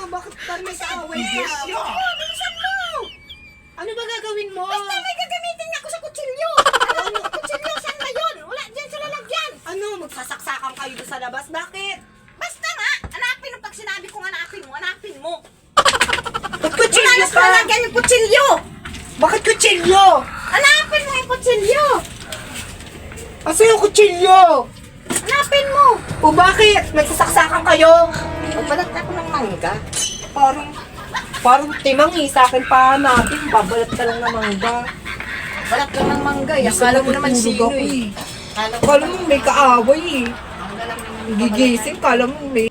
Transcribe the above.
Bakit parang may kaaway ka? Bilisan mo! Bilisan mo! Ano ba gagawin mo? Basta may gagamitin ako sa kutsilyo! Ano? Kutsilyo, saan ba yun? Wala dyan sa lalagyan! Ano? Magsasaksakan kayo doon sa labas? Bakit? Basta nga! Hanapin mo pag sinabi kong hanapin mo, hanapin mo! Ba't Wala kutsilyo na sa pa? lalagyan yung kutsilyo! Bakit kutsilyo? Hanapin mo yung kutsilyo! Asa yung kutsilyo? Hanapin mo! O bakit? Magsasaksakan kayo? Magbalat ako ng mangga. Parang timangi sa akin pa natin. Babalat ka lang ng mangga. Balat lang ng mangga. Akala mo naman sino eh. Kala mo may kaaway eh. Mangga lang naman. Gigising, kala mo may...